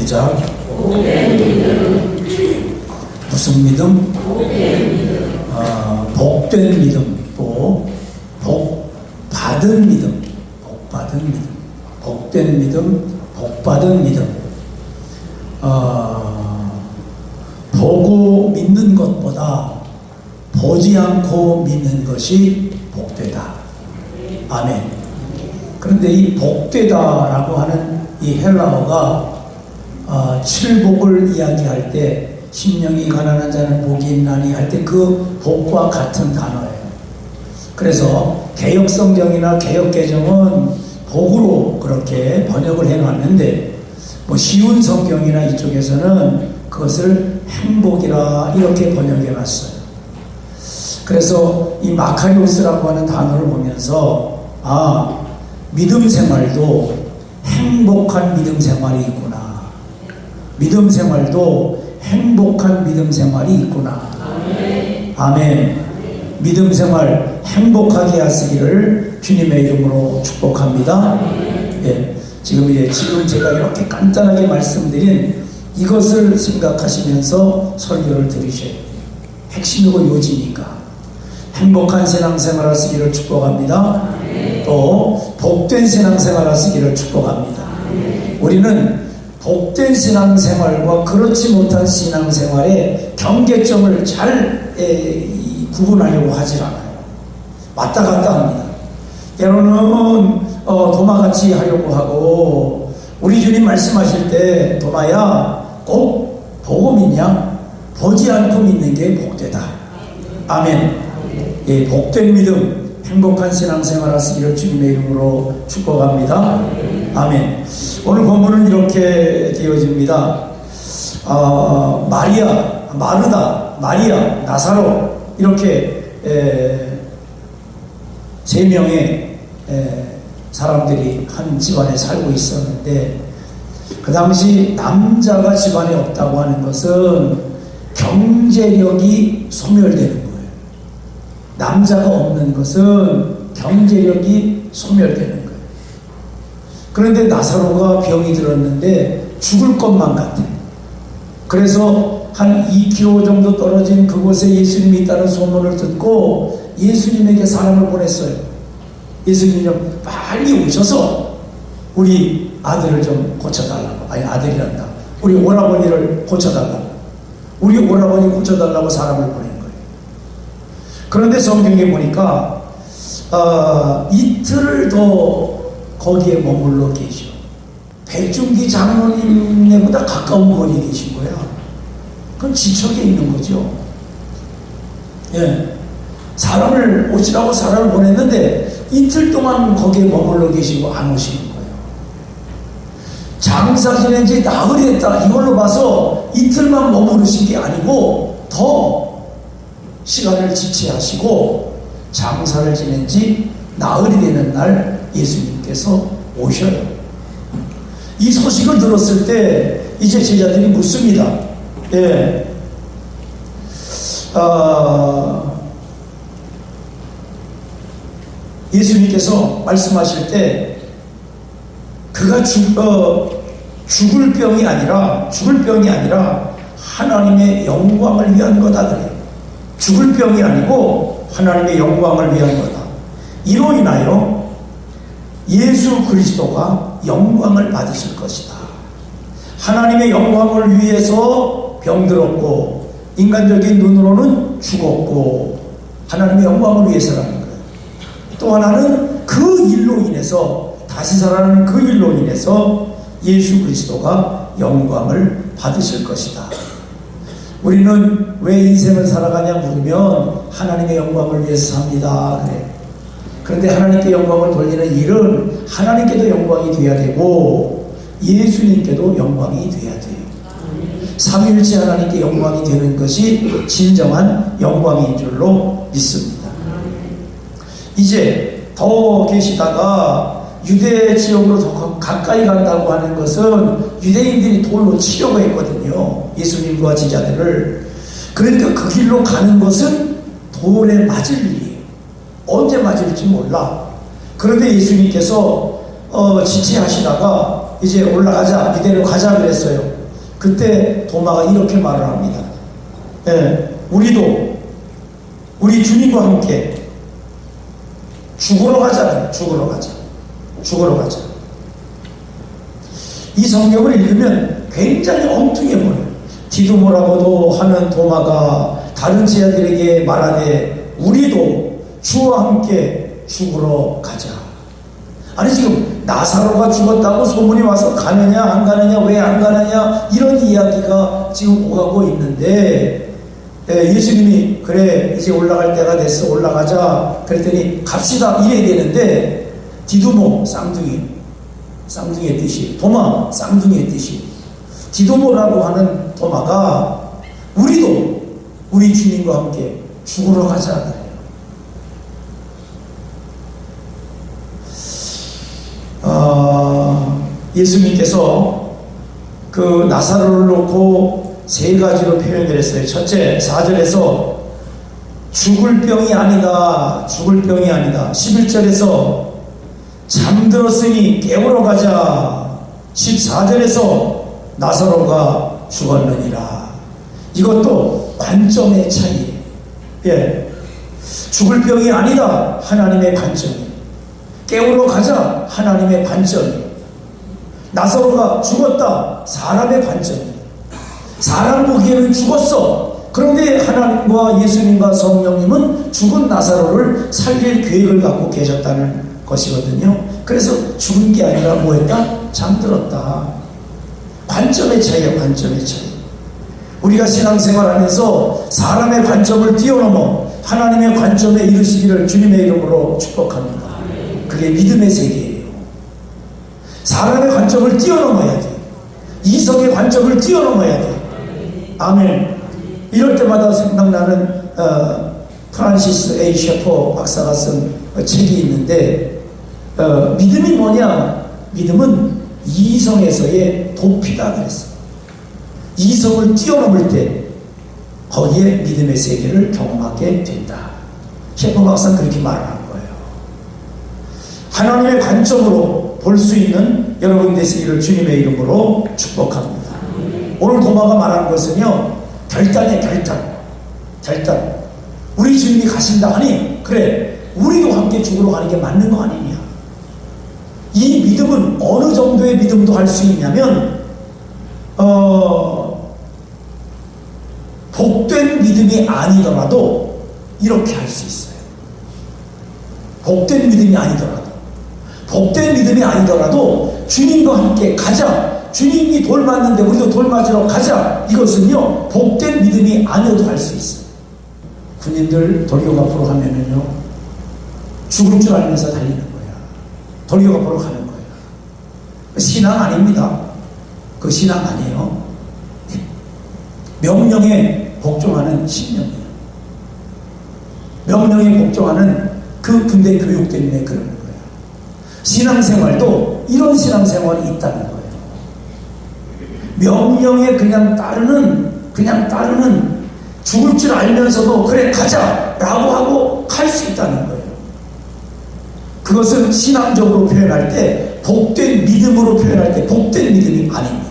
시작. 무슨 믿음? 복된 믿음. 또 복받은 믿음. 복받은 믿음. 복된 믿음. 복받은 믿음. 보고 믿는 것보다 보지 않고 믿는 것이 복되다. 아멘. 그런데 이 복되다라고 하는 이 헬라어가 칠복을 이야기할 때 심령이 가난한 자는 복이 있나니 할 때 그 복과 같은 단어예요. 그래서 개역성경이나 개역개정은 복으로 그렇게 번역을 해놨는데 뭐 쉬운 성경이나 이쪽에서는 그것을 행복이라 이렇게 번역해놨어요. 그래서 이 마카리오스라고 하는 단어를 보면서 믿음 생활도 행복한 믿음 생활이 있구나. 믿음 생활도 행복한 믿음 생활이 있구나. 아멘. 믿음 생활 행복하게 하시기를 주님의 이름으로 축복합니다. 예, 지금 제가 이렇게 간단하게 말씀드린 이것을 생각하시면서 설교를 들으셔야 돼요. 핵심이고 요지니까. 행복한 신앙생활 하시기를 축복합니다. 또 복된 신앙생활 하시기를 축복합니다. 우리는 복된 신앙생활과 그렇지 못한 신앙생활의 경계점을 잘 구분하려고 하질 않아요. 왔다 갔다 합니다. 때로는 도마같이 하려고 하고, 우리 주님 말씀하실 때 도마야 꼭 보고 믿냐? 보지 않고 믿는 게 복되다. 아멘. 예, 복된 믿음, 행복한 신앙생활 하시기를 주님의 이름으로 축복합니다. 아멘. 오늘 본문은 이렇게 되어집니다. 마리아, 마르다, 마리아, 나사로 이렇게 세 명의 사람들이 한 집안에 살고 있었는데, 그 당시 남자가 집안에 없다고 하는 것은 경제력이 소멸되는 거예요. 남자가 없는 것은 경제력이 소멸되는 거예요. 그런데 나사로가 병이 들었는데 죽을 것만 같아. 그래서 한 2km 정도 떨어진 그곳에 예수님이 있다는 소문을 듣고 예수님에게 사람을 보냈어요. 예수님 좀 빨리 오셔서 우리 아들을 좀 고쳐달라고. 아니, 아들이란다. 우리 오라버니를 고쳐달라고. 우리 오라버니 고쳐달라고 사람을 보낸 거예요. 그런데 성경에 보니까 이틀을 더 거기에 머물러 계셔. 백중기 장로님네보다 가까운 거리에 계신 거야. 그건 지척에 있는 거죠. 예. 사람을 오시라고 사람을 보냈는데 이틀 동안 거기에 머물러 계시고 안 오시는 거예요. 장사 지낸 지 나흘이 됐다 이걸로 봐서 이틀만 머무르신 게 아니고 더 시간을 지체하시고 장사를 지낸 지 나흘이 되는 날 예수님께서 오셔요. 이 소식을 들었을 때 이제 제자들이 묻습니다. 예. 예수님께서 말씀하실 때 그가 죽을 병이 아니라 하나님의 영광을 위한 거다 그래요. 죽을 병이 아니고 하나님의 영광을 위한 거다. 이로 인하여 예수 그리스도가 영광을 받으실 것이다. 하나님의 영광을 위해서 병들었고 인간적인 눈으로는 죽었고 하나님의 영광을 위해서라는 거예요. 또 하나는 그 일로 인해서 다시 살아나는 그 일로 인해서 예수 그리스도가 영광을 받으실 것이다. 우리는 왜 인생을 살아가냐 물으면 하나님의 영광을 위해서 삽니다 그래. 그런데 하나님께 영광을 돌리는 일은 하나님께도 영광이 돼야 되고 예수님께도 영광이 돼야 돼요. 삼위일체 하나님께 영광이 되는 것이 진정한 영광인 줄로 믿습니다. 이제 더 계시다가 유대 지역으로 더 가까이 간다고 하는 것은 유대인들이 돌로 치려고 했거든요. 예수님과 제자들을. 그러니까 그 길로 가는 것은 돌에 맞을 일이에요. 언제 맞을지 몰라. 그런데 예수님께서 지체하시다가 이제 올라가자, 이대로 가자 그랬어요. 그때 도마가 이렇게 말을 합니다. 우리도 우리 주님과 함께 죽으러 가자. 죽으러 가자. 이 성경을 읽으면 굉장히 엉뚱해 보여요. 디두모라고도 하는 도마가 다른 제자들에게 말하되 우리도 주와 함께 죽으러 가자. 아니 지금 나사로가 죽었다고 소문이 와서 가느냐 안 가느냐 왜 안 가느냐 이런 이야기가 지금 오가고 있는데 예수님이 그래 이제 올라갈 때가 됐어 올라가자 그랬더니 갑시다 이래야 되는데 디두모 쌍둥이의 뜻이 도마 쌍둥이의 뜻이 디두모라고 하는 도마가 우리도 우리 주님과 함께 죽으러 가자 그래요. 예수님께서 그 나사로를 놓고 세 가지로 표현을 했어요. 첫째 4절에서 죽을 병이 아니다. 11절에서 잠들었으니 깨우러 가자. 14절에서 나사로가 죽었느니라. 이것도 관점의 차이예요. 죽을 병이 아니다. 하나님의 관점이. 깨우러 가자. 하나님의 관점이. 나사로가 죽었다. 사람의 관점이. 사람 보기에는 죽었어. 그런데 하나님과 예수님과 성령님은 죽은 나사로를 살릴 계획을 갖고 계셨다는 것이거든요. 그래서 죽은 게 아니라 뭐했다? 잠들었다. 관점의 차이야. 관점의 차이. 우리가 신앙생활 하면서 사람의 관점을 뛰어넘어 하나님의 관점에 이르시기를 주님의 이름으로 축복합니다. 그게 믿음의 세계예요. 사람의 관점을 뛰어넘어야 돼. 이성의 관점을 뛰어넘어야 돼. 아멘. 이럴 때마다 생각나는 프란시스 A. 셰퍼 박사가 쓴 책이 있는데 믿음이 뭐냐? 믿음은 이성에서의 도피다 그랬어. 이성을 뛰어넘을 때 거기에 믿음의 세계를 경험하게 된다. 셰퍼 박사는 그렇게 말하는 거예요. 하나님의 관점으로 볼 수 있는 여러분 되시기를 주님의 이름으로 축복합니다. 오늘 도마가 말하는 것은요, 결단이에요. 결단. 우리 주님이 가신다 하니 그래 우리도 함께 죽으러 가는 게 맞는 거 아니냐. 이 믿음은 어느 정도의 믿음도 할 수 있냐면 복된 믿음이 아니더라도 이렇게 할 수 있어요. 복된 믿음이 아니더라도 주님과 함께 가자. 주님이 돌 맞는데 우리도 돌 맞으러 가자. 이것은요 복된 믿음이 아니어도 할 수 있어요. 군인들 돌격 앞으로 하면은요 죽을 줄 알면서 달리는 거야. 돌격 앞으로 가는 거예요. 신앙 아닙니다. 그 신앙 아니에요. 명령에 복종하는 신령이에요. 명령에 복종하는 그 군대 교육 때문에 그러는 거예요. 신앙생활도 이런 신앙생활이 있다는 거예요. 명령에 그냥 따르는 죽을 줄 알면서도 그래 가자 라고 하고 갈 수 있다는 거예요. 그것은 신앙적으로 표현할 때 복된 믿음으로 표현할 때 복된 믿음이 아닙니다.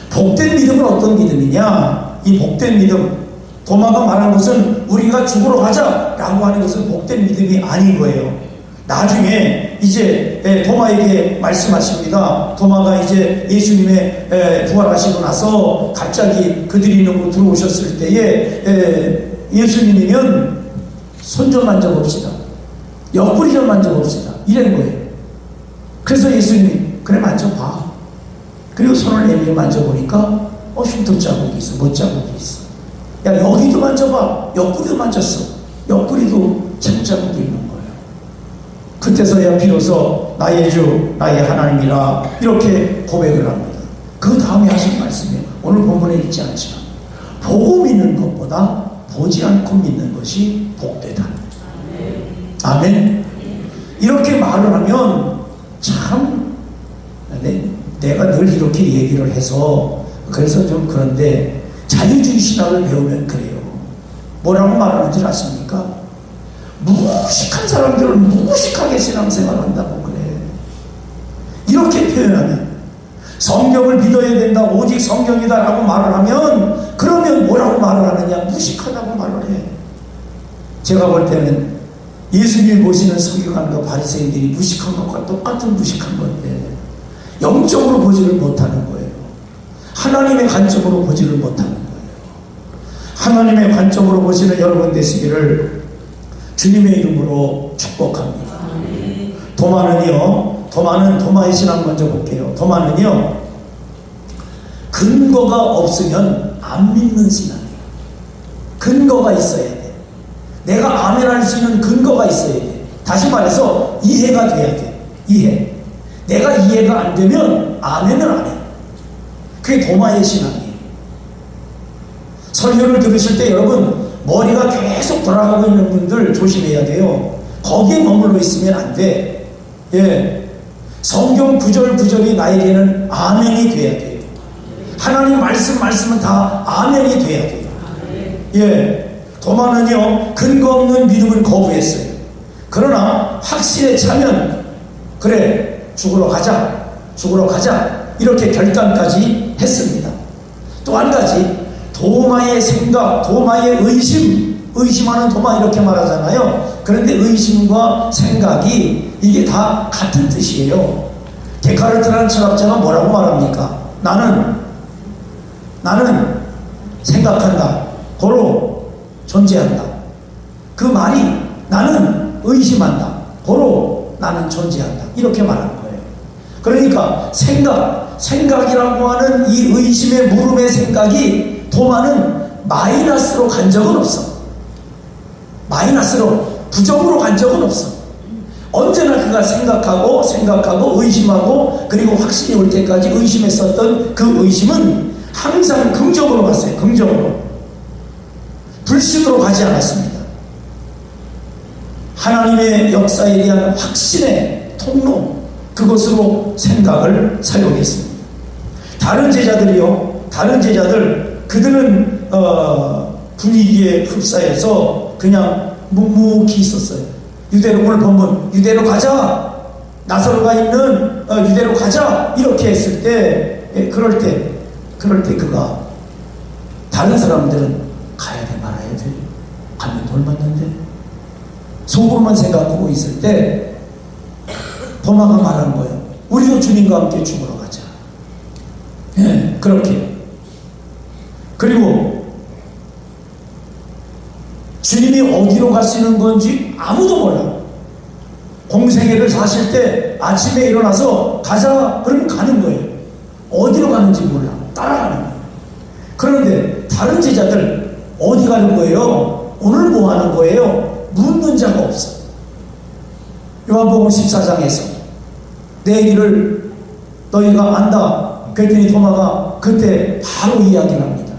복된 믿음은 어떤 믿음이냐? 이 복된 믿음, 도마가 말한 것은 우리가 죽으러 가자 라고 하는 것은 복된 믿음이 아닌 거예요. 나중에 이제 도마에게 말씀하십니다. 도마가 이제 예수님의 부활하시고 나서 갑자기 그들이 있는 곳으로 들어오셨을 때에 예수님이면 손 좀 만져봅시다. 옆구리 좀 만져봅시다. 이런 거예요. 그래서 예수님이 그래 만져봐. 그리고 손을 내밀어 만져보니까 흉터 자국이 있어. 못 자국이 있어. 야 여기도 만져봐. 옆구리도 만졌어. 옆구리도 자국이 있는 거예요. 그때서야 비로소 나의 주 나의 하나님이라 이렇게 고백을 합니다. 그 다음에 하신 말씀이 오늘 본문에 있지 않지만 보고 믿는 것보다 보지 않고 믿는 것이 복되다. 아멘. 이렇게 말을 하면 참 내가 늘 이렇게 얘기를 해서 그래서 좀 그런데 자유주의 신학을 배우면 그래요. 뭐라고 말하는지 아십니까? 무식한 사람들은 무식하게 신앙생활 한다고 그래. 이렇게 표현하면, 성경을 믿어야 된다, 오직 성경이다라고 말을 하면, 그러면 뭐라고 말을 하느냐? 무식하다고 말을 해. 제가 볼 때는 예수님을 모시는 서기관과 바리새인들이 무식한 것과 똑같은 무식한 건데, 영적으로 보지를 못하는 거예요. 하나님의 관점으로 보지를 못하는 거예요. 하나님의 관점으로 보시는 여러분 되시기를 주님의 이름으로 축복합니다. 도마는 도마의 신앙 먼저 볼게요. 도마는요, 근거가 없으면 안 믿는 신앙이에요. 근거가 있어야 돼. 내가 아멘할 수 있는 근거가 있어야 돼. 다시 말해서 이해가 돼야 돼. 이해. 내가 이해가 안 되면 아멘을 안 해. 그게 도마의 신앙이에요. 설교를 들으실 때 여러분, 머리가 계속 돌아가고 있는 분들 조심해야 돼요. 거기에 머물러 있으면 안 돼. 예. 성경 구절구절이 나에게는 아멘이 돼야 돼요. 하나님 말씀은 다 아멘이 돼야 돼요. 예. 도마는요, 근거 없는 믿음을 거부했어요. 그러나 확신에 차면, 그래, 죽으러 가자 이렇게 결단까지 했습니다. 또 한 가지, 도마의 생각, 도마의 의심하는 도마 이렇게 말하잖아요. 그런데 의심과 생각이 이게 다 같은 뜻이에요. 데카르트라는 철학자가 뭐라고 말합니까? 나는 생각한다, 고로 존재한다. 그 말이 나는 의심한다, 고로 나는 존재한다, 이렇게 말하는 거예요. 그러니까 생각이라고 하는 이 의심의 물음의 생각이 도마는 마이너스로 간 적은 없어. 마이너스로, 부정으로 간 적은 없어. 언제나 그가 생각하고 의심하고 그리고 확신이 올 때까지 의심했었던 그 의심은 항상 긍정으로 갔어요. 긍정으로. 불신으로 가지 않았습니다. 하나님의 역사에 대한 확신의 통로, 그것으로 생각을 사용했습니다. 다른 제자들 그들은 분위기에 흡사해서 그냥 묵묵히 있었어요. 유대로를 보면 유대로 가자, 나사로가 있는 유대로 가자 이렇게 했을 때, 그럴 때 그가, 다른 사람들은 가야 돼 말아야 돼, 가면 돌 맞는데, 속으로만 생각하고 있을 때 도마가 말하는 거예요. 우리도 주님과 함께 죽으러 가자. 예, 그렇게. 그리고 주님이 어디로 가시는 건지 아무도 몰라. 공생애를 사실 때 아침에 일어나서 가자 그러면 가는 거예요. 어디로 가는지 몰라. 따라가는 거예요. 그런데 다른 제자들 어디 가는 거예요? 오늘 뭐 하는 거예요? 묻는 자가 없어. 요한복음 14장에서 내 길을 너희가 안다 그랬더니 도마가 그때 바로 이야기를 합니다.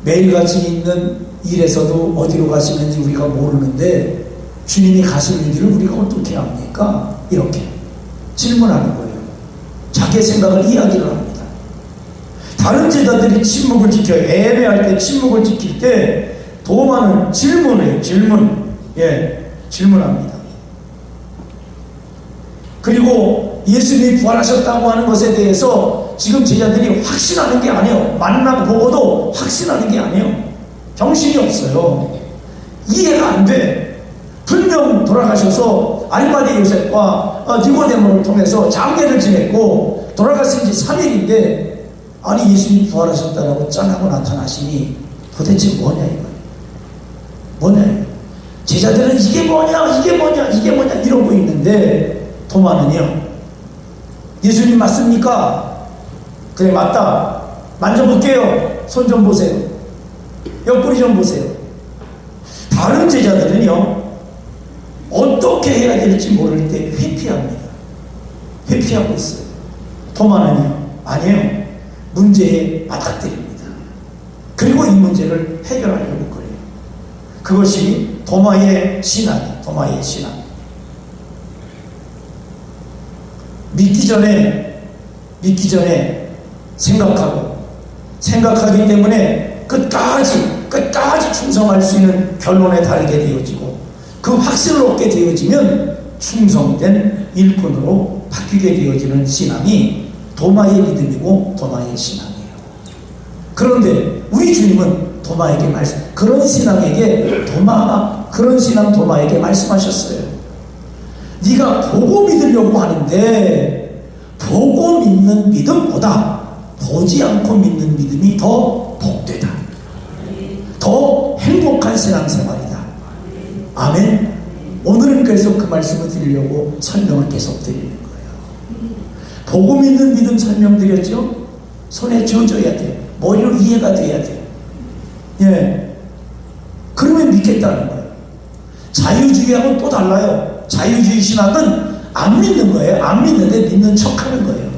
매일같이 있는 일에서도 어디로 가시는지 우리가 모르는데 주님이 가시는 길을 우리가 어떻게 합니까? 이렇게 질문하는 거예요. 자기의 생각을 이야기를 합니다. 다른 제자들이 침묵을 지켜요. 애매할 때 침묵을 지킬 때 도마는 질문해요. 질문합니다. 그리고 예수님이 부활하셨다고 하는 것에 대해서 지금 제자들이 확신하는 게 아니에요. 만나고 보고도 확신하는 게 아니에요. 정신이 없어요. 이해가 안 돼. 분명 돌아가셔서 아리마대 요셉과 니고데모를 통해서 장례를 지냈고 돌아가신 지 3일인데 아니 예수님이 부활하셨다라고 짠하고 나타나시니 도대체 뭐냐 이거예요. 뭐냐. 제자들은 이게 뭐냐 이러고 있는데 도마는요, 예수님 맞습니까? 그래 맞다. 만져볼게요. 손 좀 보세요. 옆구리 좀 보세요. 다른 제자들은요, 어떻게 해야 될지 모를 때 회피합니다. 회피하고 있어요. 도마는요, 아니에요. 문제에 맞닥뜨립니다. 그리고 이 문제를 해결하려고 그래요. 그것이 도마의 신앙이에요. 도마의 신앙. 믿기 전에 생각하기 때문에 끝까지 충성할 수 있는 결론에 다르게 되어지고 그 확신을 얻게 되어지면 충성된 일꾼으로 바뀌게 되어지는 신앙이 도마의 믿음이고 도마의 신앙이에요. 그런데 우리 주님은 도마에게 그런 신앙에게 그런 신앙 도마에게 말씀하셨어요. 네가 보고 믿으려고 하는데 보고 믿는 믿음보다 보지 않고 믿는 믿음이 더 복되다. 더 행복한 신앙생활이다. 아멘. 오늘은 그래서 그 말씀을 드리려고 설명을 계속 드리는 거예요. 보고 믿는 믿음 설명드렸죠? 손에 쥐어줘야 돼요. 머리로 이해가 돼야 돼요. 예. 그러면 믿겠다는 거예요. 자유주의하고는 또 달라요. 자유주의 신학은 안 믿는 거예요. 안 믿는데 믿는 척 하는 거예요.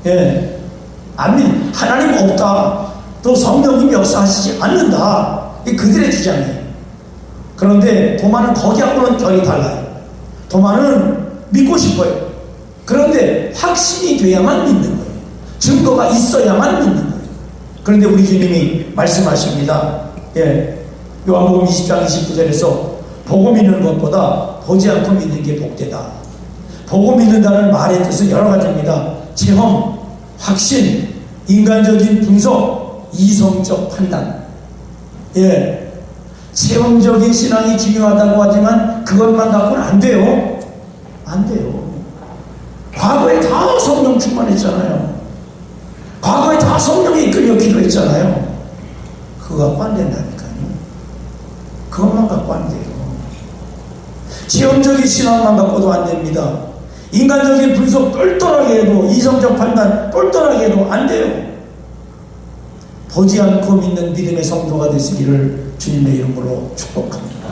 예. 하나님 없다. 또 성령님 역사하시지 않는다. 이게 그들의 주장이에요. 그런데 도마는 거기하고는 결이 달라요. 도마는 믿고 싶어요. 그런데 확신이 돼야만 믿는 거예요. 증거가 있어야만 믿는 거예요. 그런데 우리 주님이 말씀하십니다. 예. 요한복음 20장 29절에서 보고 믿는 것보다 보지 않고 믿는 게 복되다. 보고 믿는다는 말의 뜻은 여러 가지입니다. 체험, 확신, 인간적인 분석, 이성적 판단. 예. 체험적인 신앙이 중요하다고 하지만 그것만 갖고는 안 돼요. 안 돼요. 과거에 다 성령 충만했잖아요. 과거에 다 성령이 이끌려 기도했잖아요. 그거 갖고 안 된다니까요. 그것만 갖고 안 돼요. 체험적인 신앙만 갖고도 안 됩니다. 인간적인 분석 똘똘하게 해도, 이성적 판단 똘똘하게 해도 안 돼요. 보지 않고 믿는 믿음의 성도가 되시기를 주님의 이름으로 축복합니다.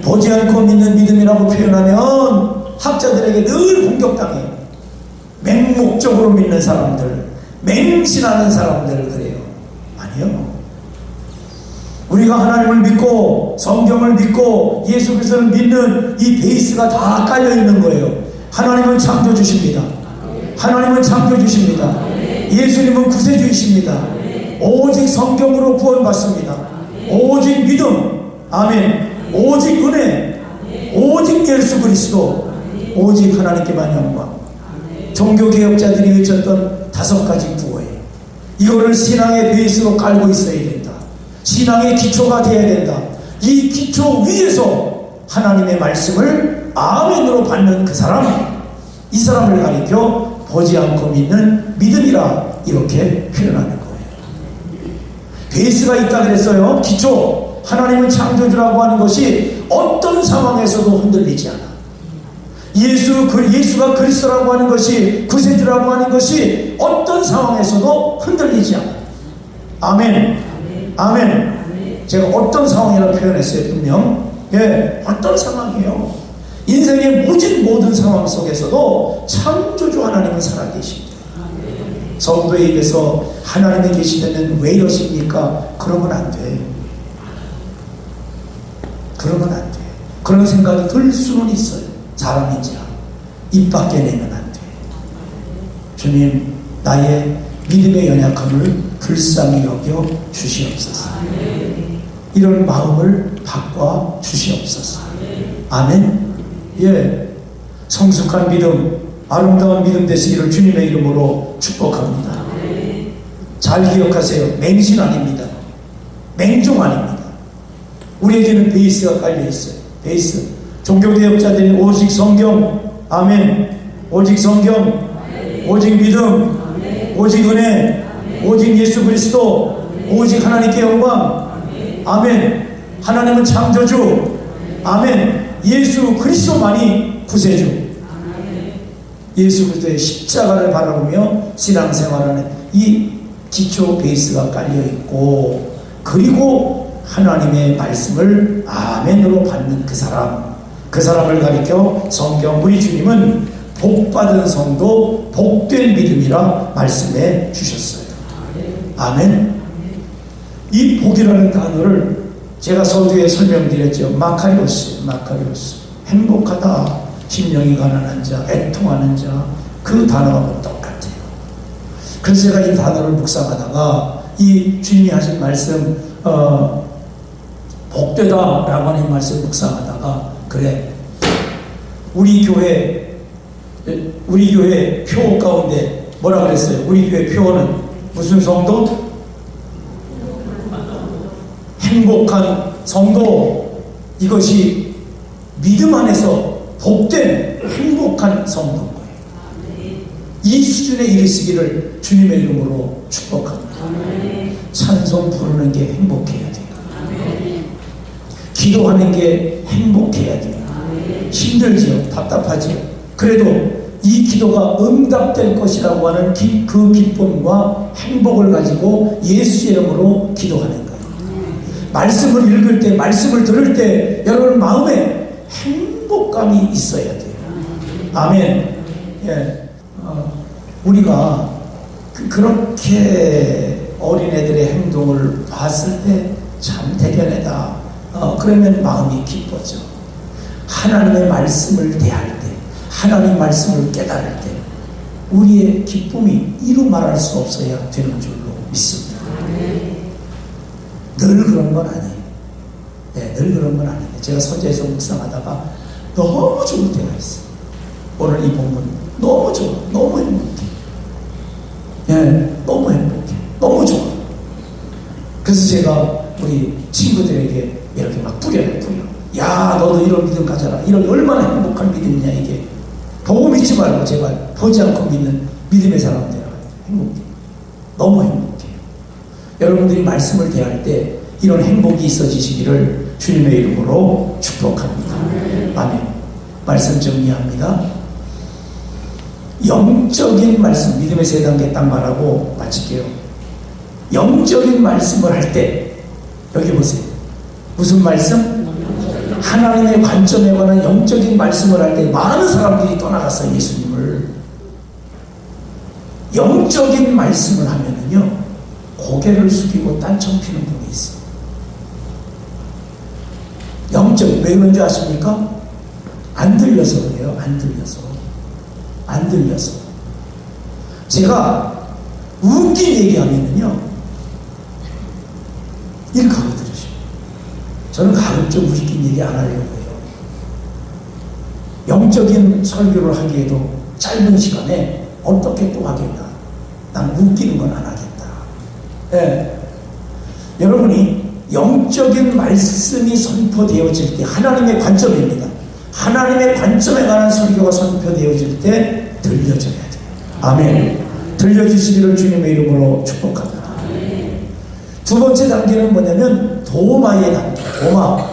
보지 않고 믿는 믿음이라고 표현하면 학자들에게 늘 공격당해요. 맹목적으로 믿는 사람들, 맹신하는 사람들 그래요. 아니요. 우리가 하나님을 믿고 성경을 믿고 예수 그리스도를 믿는 이 베이스가 다 깔려있는 거예요. 하나님은 창조주십니다. 하나님은 창조주십니다. 예수님은 구세주이십니다. 오직 성경으로 구원받습니다. 오직 믿음, 아멘. 오직 은혜, 오직 예수 그리스도, 오직 하나님께만 영광. 종교개혁자들이 외쳤던 5가지 구호예요. 이거를 신앙의 베이스로 깔고 있어야 된다. 신앙의 기초가 되어야 된다. 이 기초 위에서 하나님의 말씀을 아멘으로 받는 그 사람, 이 사람을 가리켜 보지 않고 믿는 믿음이라 이렇게 표현하는 거예요. 베이스가 있다 그랬어요. 기초. 하나님은 창조주라고 하는 것이 어떤 상황에서도 흔들리지 않아. 예수가 그리스도라고 하는 것이, 구세주라고 하는 것이 어떤 상황에서도 흔들리지 않아. 아멘. 아멘. 제가 어떤 상황이라고 표현했어요. 분명. 예, 어떤 상황이에요. 인생의 모든 상황 속에서도 창조주 하나님은 살아계십니다. 성도의 입에서 하나님이 계시다면 왜 이러십니까? 그러면 안 돼. 그러면 안 돼. 그런 생각이 들 수는 있어요. 사람인지라. 입 밖에 내면 안 돼. 주님, 나의 믿음의 연약함을 불쌍히 여겨 주시옵소서. 이런 마음을 바꿔 주시옵소서. 아멘. 예. 성숙한 믿음, 아름다운 믿음 되시기를 주님의 이름으로 축복합니다. 잘 기억하세요. 맹신 아닙니다. 맹종 아닙니다. 우리에게는 베이스가 깔려 있어요. 베이스. 종교개혁자들이 오직 성경, 아멘. 오직 성경, 오직 믿음, 오직 은혜, 오직 예수 그리스도, 오직 하나님께 영광, 아멘. 하나님은 창조주, 아멘. 예수 그리스도만이 구세주. 예수 그리스도의 십자가를 바라보며 신앙생활하는 이 기초 베이스가 깔려있고, 그리고 하나님의 말씀을 아멘으로 받는 그 사람을 가리켜 성경, 우리 주님은 복받은 성도, 복된 믿음이라 말씀해 주셨어요. 아멘. 이 복이라는 단어를 제가 서두에 설명드렸죠. 마카리오스. 행복하다, 심령이 가난한 자, 애통하는 자, 그 단어하고 똑같아요. 그래서 제가 이 단어를 묵상하다가 이 주님이 하신 말씀, 복되다 라고 하는 말씀 묵상하다가, 그래, 우리 교회 우리 교회 표 가운데 뭐라 그랬어요? 우리 교회 표어는 무슨 성도? 행복한 성도. 이것이 믿음 안에서 복된 행복한 성도인 거예요. 이 수준에 이르시기를 주님의 이름으로 축복합니다. 찬송 부르는 게 행복해야 돼요. 기도하는 게 행복해야 돼요. 힘들지요. 답답하지요. 그래도 이 기도가 응답될 것이라고 하는 그 기쁨과 행복을 가지고 예수 이름으로 기도하는 거예요. 말씀을 읽을 때, 말씀을 들을 때 여러분 마음에 행복감이 있어야 돼요. 아멘. 예. 우리가 그렇게 어린애들의 행동을 봤을 때 참 대견하다. 그러면 마음이 기뻐져. 하나님의 말씀을 대할 때, 하나님의 말씀을 깨달을 때 우리의 기쁨이 이루 말할 수 없어야 되는 줄로 믿습니다. 늘 그런 건 아니에요. 네, 늘 그런 건 아닌데 제가 선제에서 묵상하다가 너무 좋을 때가 있어요. 오늘 이 본문 너무 좋아. 너무 행복해. 네, 너무 행복해. 너무 좋아. 그래서 제가 우리 친구들에게 이렇게 막 뿌려요. 야, 너도 이런 믿음 가져라. 이런 얼마나 행복한 믿음이냐 이게. 보고 믿지 말고 제발 보지 않고 믿는 믿음의 사람들아. 행복해. 너무 행복해. 여러분들이 말씀을 대할 때 이런 행복이 있어지시기를 주님의 이름으로 축복합니다. 아멘. 말씀 정리합니다. 영적인 말씀, 믿음의 세 단계 딱 말하고 마칠게요. 영적인 말씀을 할 때 여기 보세요. 무슨 말씀? 하나님의 관점에 관한 영적인 말씀을 할 때 많은 사람들이 떠나갔어요. 예수님을. 영적인 말씀을 하면은요 고개를 숙이고 딴청 피는 분이 있어요. 영적, 왜 그런지 아십니까? 안 들려서 그래요. 안 들려서. 제가 웃긴 얘기하면은요 일가고 들으셔. 저는 가끔 좀 웃긴 얘기 안 하려고 해요. 영적인 설교를 하기에도 짧은 시간에 어떻게 또 하겠다. 난 웃기는 건 안 하겠다. 네. 여러분이 영적인 말씀이 선포되어질 때 하나님의 관점입니다. 하나님의 관점에 관한 설교가 선포되어질 때 들려져야 돼요. 아멘. 들려주시기를 주님의 이름으로 축복합니다. 두 번째 단계는 뭐냐면 도마의 단계. 도마.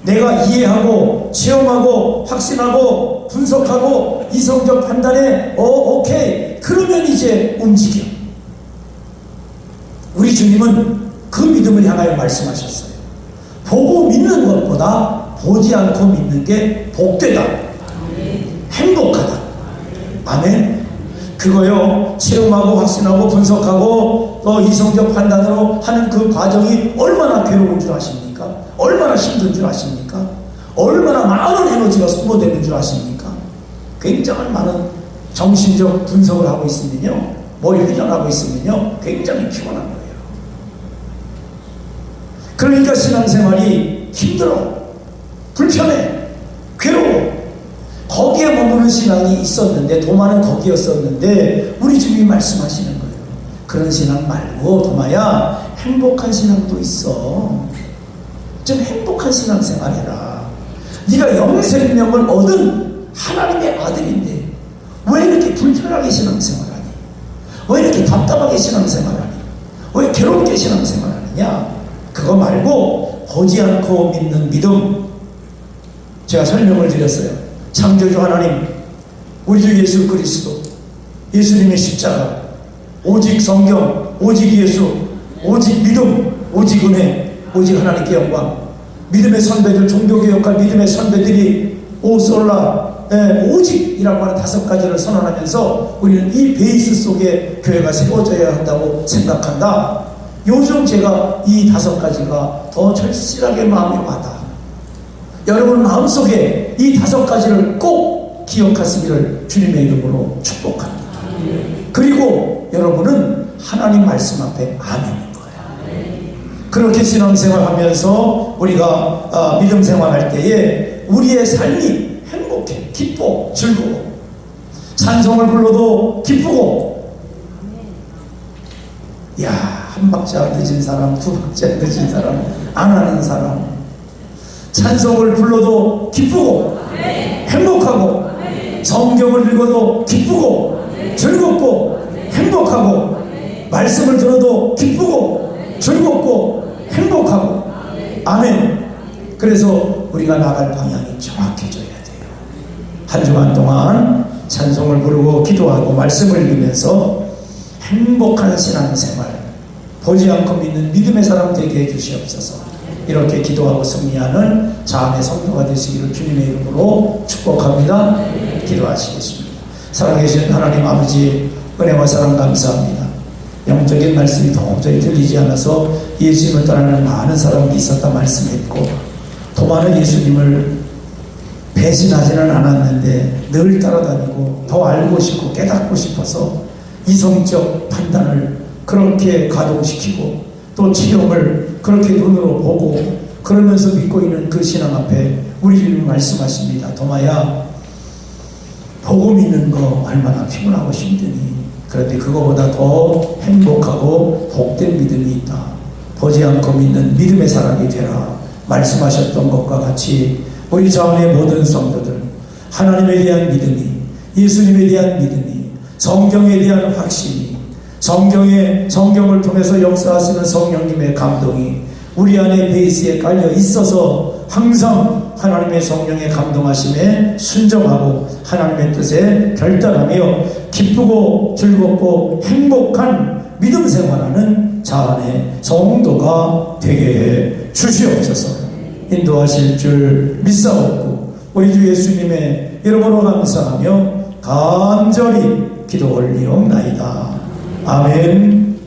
내가 이해하고 체험하고 확신하고 분석하고 이성적 판단에 오케이. 그러면 이제 움직여. 우리 주님은 그 믿음을 향하여 말씀하셨어요. 보고 믿는 것보다 보지 않고 믿는 게 복되다. 행복하다. 아멘. 그거요 체험하고 확신하고 분석하고 또 이성적 판단으로 하는 그 과정이 얼마나 괴로운 줄 아십니까? 얼마나 힘든 줄 아십니까? 얼마나 많은 에너지가 소모되는 줄 아십니까? 굉장히 많은 정신적 분석을 하고 있으면요 머리 회전하고 있으면요 굉장히 피곤한 거예요. 그러니까 신앙생활이 힘들어, 불편해, 괴로워. 거기에 머무는 신앙이 있었는데 도마는 거기였었는데 우리 주님이 말씀하시는 거예요. 그런 신앙 말고 도마야 행복한 신앙도 있어. 좀 행복한 신앙생활해라. 네가 영생명을 얻은 하나님의 아들인데 왜 이렇게 불편하게 신앙생활하니? 왜 이렇게 답답하게 신앙생활하니? 왜 괴롭게 신앙생활하느냐? 그거 말고 보지 않고 믿는 믿음. 제가 설명을 드렸어요. 창조주 하나님, 우리 주 예수 그리스도, 예수님의 십자가, 오직 성경, 오직 예수, 오직 믿음, 오직 은혜, 오직 하나님께 영광. 믿음의 선배들, 종교개혁할 믿음의 선배들이 오솔라, 오직이라고 하는 5가지를 선언하면서 우리는 이 베이스 속에 교회가 세워져야 한다고 생각한다. 요즘 제가 이 5가지가 더 절실하게 마음에 와닿아. 여러분 마음속에 이 5가지를 꼭 기억하시기를 주님의 이름으로 축복합니다. 그리고 여러분은 하나님 말씀 앞에 아멘인 거예요. 그렇게 신앙생활하면서 우리가 믿음 생활할 때에 우리의 삶이 행복해, 기뻐, 즐거워. 찬송을 불러도 기쁘고, 야, 한 박자 늦은 사람, 두 박자 늦은 사람, 안 하는 사람, 찬송을 불러도 기쁘고 행복하고, 성경을 읽어도 기쁘고 즐겁고 행복하고, 말씀을 들어도 기쁘고 즐겁고 행복하고. 아멘. 그래서 우리가 나갈 방향이 정확해져야 돼요. 한 주간 동안 찬송을 부르고 기도하고 말씀을 읽으면서 행복한 신앙생활, 보지 않고 믿는 믿음의 사람 되게 해주시옵소서. 이렇게 기도하고 승리하는 자음의 성도가 되시기를 주님의 이름으로 축복합니다. 기도하시겠습니다. 살아계신 하나님 아버지, 은혜와 사랑 감사합니다. 영적인 말씀이 도저히 들리지 않아서 예수님을 떠나는 많은 사람이 있었다 말씀했고, 또 많은 예수님을 배신하지는 않았는데 늘 따라다니고 더 알고 싶고 깨닫고 싶어서 이성적 판단을 그렇게 가동시키고, 또 치욕을 그렇게 눈으로 보고 그러면서 믿고 있는 그 신앙 앞에 우리 주님이 말씀하십니다. 도마야, 보고 믿는 거 얼마나 피곤하고 힘드니, 그런데 그거보다 더 행복하고 복된 믿음이 있다. 보지 않고 믿는 믿음의 사람이 되라 말씀하셨던 것과 같이 우리 자원의 모든 성도들, 하나님에 대한 믿음이, 예수님에 대한 믿음이, 성경에 대한 확신이, 성경을 통해서 역사하시는 성령님의 감동이 우리 안에 베이스에 깔려 있어서 항상 하나님의 성령의 감동하심에 순종하고 하나님의 뜻에 결단하며 기쁘고 즐겁고 행복한 믿음 생활하는 자안의 성도가 되게 해 주시옵소서. 인도하실 줄 믿사옵고 우리 주 예수님의 이름으로 감사하며 간절히 기도 올리옵나이다. 아멘.